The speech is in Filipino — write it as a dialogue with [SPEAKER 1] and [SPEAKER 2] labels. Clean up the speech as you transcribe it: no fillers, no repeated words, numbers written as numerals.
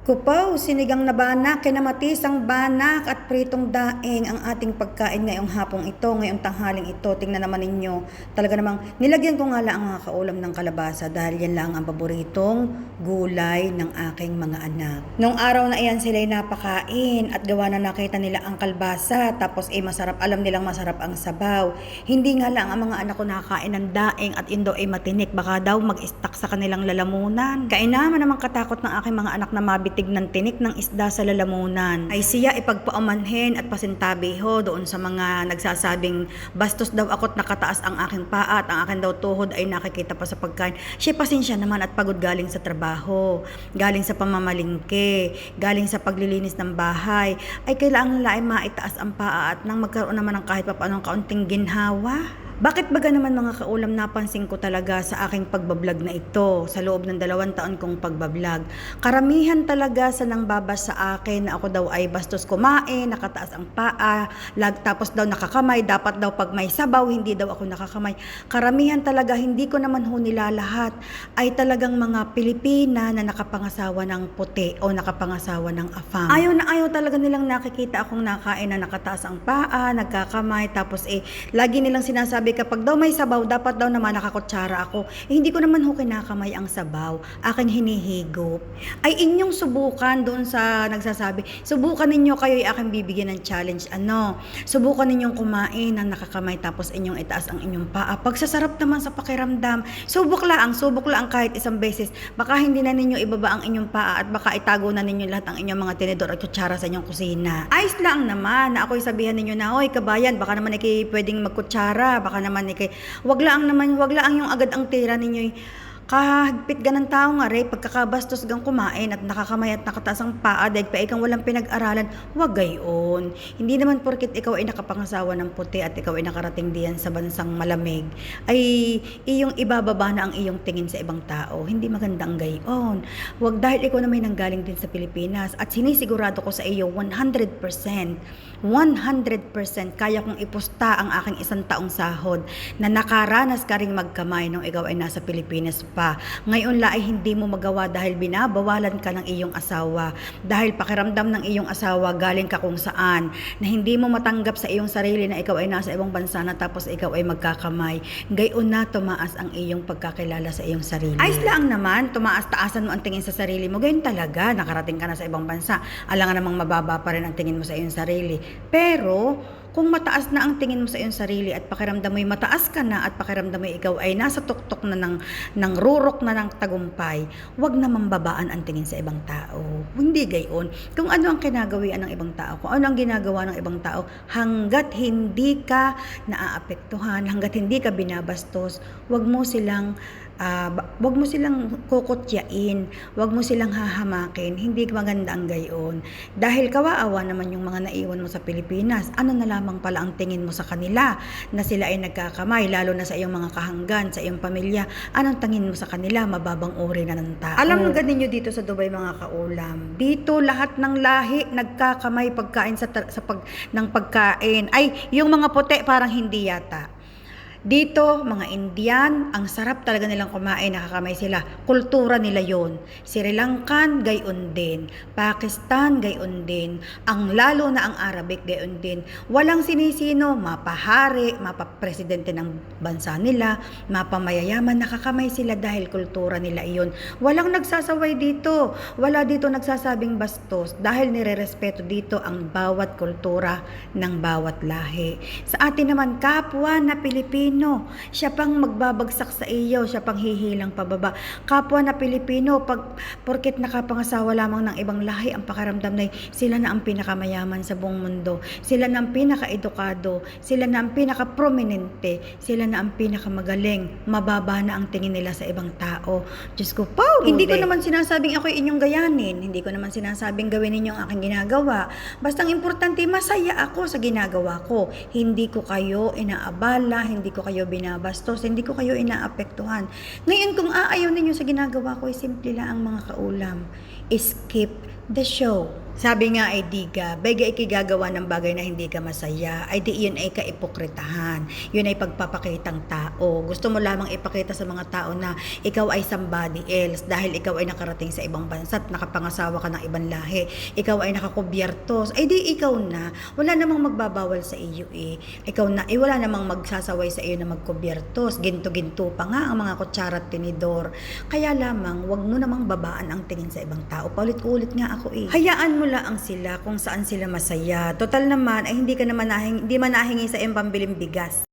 [SPEAKER 1] Kupaw, sinigang na banak, kinamatisang banak at pritong daing ang ating pagkain ngayong hapong ito, ngayong tanghaling ito. Tingnan naman ninyo, talaga namang nilagyan ko nga lang ang mga kaulam ng kalabasa dahil yan lang ang paboritong gulay ng aking mga anak. Nung araw na iyan sila'y napakain at gawa na nakita nila ang kalbasa tapos masarap, alam nilang masarap ang sabaw. Hindi nga lang ang mga anak ko nakakain ng daing at indo ay matinik, baka daw mag-stuck sa kanilang lalamunan. Kainaman namang katakot ng aking mga anak na mabitig ng tinik ng isda sa lalamunan ay siya ipagpaumanhin at pasintabiho doon sa mga nagsasabing bastos daw ako't nakataas ang aking paa at ang aking daw tuhod ay nakikita pa sa pagkain. Siya pasensya naman at pagod galing sa trabaho, galing sa pamamalingke, galing sa paglilinis ng bahay, ay kailangan nila ay maitaas ang paa at nang magkaroon naman ng kahit papaanong kaunting ginhawa. Bakit baga naman mga kaulam, napansin ko talaga sa aking pagbablog na ito sa loob ng 2 taon kong pagbablog. Karamihan talaga sa nangbabas sa akin na ako daw ay bastos kumain, nakataas ang paa, tapos daw nakakamay, dapat daw pag may sabaw, hindi daw ako nakakamay. Karamihan talaga, hindi ko naman ho nilalahat, ay talagang mga Pilipina na nakapangasawa ng puti o nakapangasawa ng afam. Ayaw na ayaw talaga nilang nakikita akong nakain na nakataas ang paa, nagkakamay, tapos lagi nilang sinasabi kapag daw may sabaw, dapat daw naman nakakutsara ako. Hindi ko naman ho kinakamay ang sabaw. Aking hinihigop. Ay inyong subukan doon sa nagsasabi. Subukan ninyo, kayo ay aking bibigyan ng challenge. Subukan ninyong kumain ng nakakamay tapos inyong itaas ang inyong paa. Pagsasarap naman sa pakiramdam. Subok lang kahit isang beses. Baka hindi na ninyo ibaba ang inyong paa at baka itago na ninyo lahat ang inyong mga tinidor at kutsara sa inyong kusina. Ayos lang naman na ako'y sabihan ninyo na, oy kabayan, baka naman pwedeng magkutsara, baka naman wag lang yung agad ang tira ninyo kahagpit ganang tao nga pagkakabastos gang kumain at nakakamay at nakataas ang paa dahil pa ikang walang pinag-aralan, wag gayon. Hindi naman porkit ikaw ay nakapangasawa ng puti at ikaw ay nakarating diyan sa bansang malamig ay iyong ibababa na ang iyong tingin sa ibang tao. Hindi magandang gayon. Wag, dahil ikaw na may nanggaling din sa Pilipinas at sinisigurado ko sa iyo 100% kaya kong ipusta ang aking 1 taong sahod na nakaranas ka ring magkamay nung ikaw ay nasa Pilipinas pa. Ngayon la ay hindi mo magawa dahil binabawalan ka ng iyong asawa. Dahil pakiramdam ng iyong asawa galing ka kung saan, na hindi mo matanggap sa iyong sarili na ikaw ay nasa ibang bansa na tapos ikaw ay magkakamay. Gayon na tumaas ang iyong pagkakilala sa iyong sarili. Ayos lang naman, tumaas-taasan mo ang tingin sa sarili mo. Gayon talaga, nakarating ka na sa ibang bansa. Alangan namang mababa pa rin ang tingin mo sa iyong sarili. Pero kung mataas na ang tingin mo sa iyong sarili at pakiramdam mo'y mataas ka na at pakiramdam mo'y ikaw ay nasa tuktok na ng rurok na ng tagumpay, wag na mambabaan ang tingin sa ibang tao. Hindi gayon. Kung ano ang kinagawian ng ibang tao, kung ano ang ginagawa ng ibang tao, hanggat hindi ka naaapektuhan, hanggat hindi ka binabastos, wag mo silang kukutyain, wag mo silang hahamakin. Hindi maganda ang gayon. Dahil kawaawa naman yung mga naiwan mo sa Pilipinas. Ano na lamang pala ang tingin mo sa kanila na sila ay nagkakamay, lalo na sa iyong mga kahanggan, sa iyong pamilya. Anong tingin mo sa kanila? Mababang uri na ng tao. Alam nga ninyo dito sa Dubai mga kaulam, dito lahat ng lahi nagkakamay pagkain ng pagkain. Ay, yung mga puti parang hindi yata. Dito, mga Indian, ang sarap talaga nilang kumain, nakakamay sila. Kultura nila yon. Sri Lankan, gayon din. Pakistan, gayon din. Lalo na ang Arabic, gayon din. Walang sinisino, mapahari, mapapresidente ng bansa nila, mapamayayaman, nakakamay sila dahil kultura nila iyon. Walang nagsasaway dito. Wala dito nagsasabing bastos dahil nirerespeto dito ang bawat kultura ng bawat lahi. Sa atin naman, kapwa na Pilipino, siya pang magbabagsak sa iyo, siya pang hihilang pababa. Kapwa na Pilipino, porket nakapangasawa lamang ng ibang lahi, ang pakiramdam na sila na ang pinakamayaman sa buong mundo, sila na ang pinaka-edukado, sila na ang pinaka-prominente, sila na ang pinakamagaling, mababa na ang tingin nila sa ibang tao. Diyos ko, hindi ko naman sinasabing ako inyong gayanin, hindi ko naman sinasabing gawin ninyo ang aking ginagawa. Bastang importante, masaya ako sa ginagawa ko. Hindi ko kayo inaabala, hindi ko kayo binabastos, hindi ko kayo inaapektuhan. Ngayon kung aayaw ninyo sa ginagawa ko, simple lang ang mga kaulam. Skip the show. Sabi nga ay di ka, bayga ikigagawa ng bagay na hindi ka masaya, ay di yun ay kaipokritahan. Yun ay pagpapakitang tao. Gusto mo lamang ipakita sa mga tao na ikaw ay somebody else dahil ikaw ay nakarating sa ibang bansa at nakapangasawa ka ng ibang lahi. Ikaw ay nakakubyertos. Ay di ikaw na. Wala namang magbabawal sa iyo eh. Ikaw na, wala namang magsasaway sa iyo na magkubyertos. Ginto-ginto pa nga ang mga kutsara at tinidor. Kaya lamang, wag mo namang babaan ang tingin sa ibang tao. Paulit-ulit nga ako eh. Hayaan mo lang sila kung saan sila masaya. Total naman ay hindi man nahingi sa iyong pambiling bigas.